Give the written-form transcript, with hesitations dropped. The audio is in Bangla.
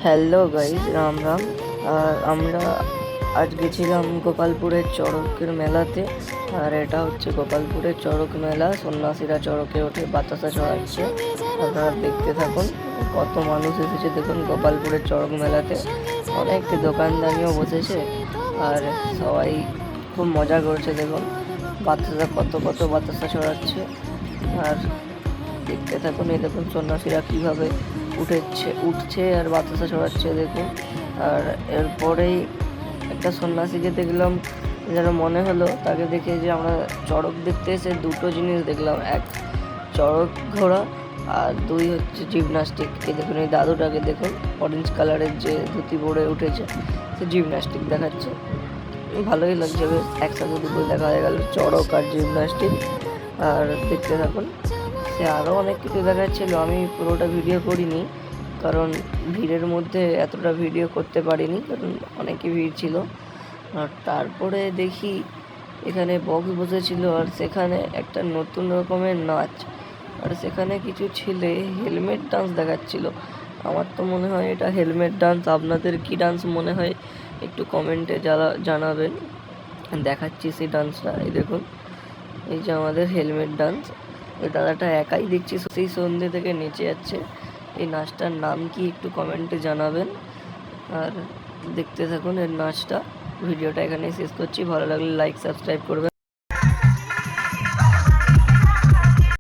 Hello guys, Ram Ram. আর আমরা আজ গেছিলাম গোপালপুরের চড়কের মেলাতে। আর এটা হচ্ছে গোপালপুরের চড়ক মেলা। সন্ন্যাসীরা চড়কে ওঠে, বাতাসা চড়াচ্ছে। আপনারা দেখতে থাকুন কত মানুষ এসেছে দেখুন গোপালপুরের চড়ক মেলাতে। অনেক দোকানদানিও বসেছে আর সবাই খুব মজা করছে। দেখুন বাতাসা কত কত বাতাসা চড়াচ্ছে। আর দেখতে থাকুন, এই দেখুন সন্ন্যাসীরা কীভাবে উঠছে আর বাতাসা ছড়াচ্ছে দেখুন। আর এরপরেই একটা সন্ন্যাসীকে দেখলাম, যেন মনে হলো তাকে দেখে যে আমরা চড়ক দেখতে এসে দুটো জিনিস দেখলাম, এক চড়ক ঘোড়া আর দুই হচ্ছে জিমনাস্টিক। এই দেখুন এই দাদুটাকে দেখুন, অরেঞ্জ কালারের যে ধুতি পরে উঠেছে, সে জিমনাস্টিক দেখাচ্ছে। ভালোই লাগছে, বেশ একসাথে দুটো দেখা হয়ে গেল, চড়ক আর জিমনাস্টিক। আর দেখতে থাকুন, সে আরও অনেক কিছু দেখাচ্ছিল। আমি পুরোটা ভিডিও করিনি কারণ ভিড়ের মধ্যে এতটা ভিডিও করতে পারিনি, কারণ অনেকই ভিড় ছিল। আর তারপরে দেখি এখানে বক্স বসেছিল আর সেখানে একটা নতুন রকমের নাচ। আর সেখানে কিছু ছেলে হেলমেট ডান্স দেখাচ্ছিল। আমার তো মনে হয় এটা হেলমেট ডান্স। আপনাদের কি ডান্স মনে হয় একটু কমেন্টে জানাবেন। দেখাচ্ছি সেই ডান্সটা। এই দেখুন, এই যে আমাদের হেলমেট ডান্স। ওই দাদাটা একাই দেখছি সেই সন্ধ্যে থেকে নেচে যাচ্ছে। এই নাচটার নাম কি একটু কমেন্টে জানাবেন। আর দেখতে থাকুন এর নাচটা। ভিডিওটা এখানেই শেষ করছি। ভালো লাগলে লাইক সাবস্ক্রাইব করবেন।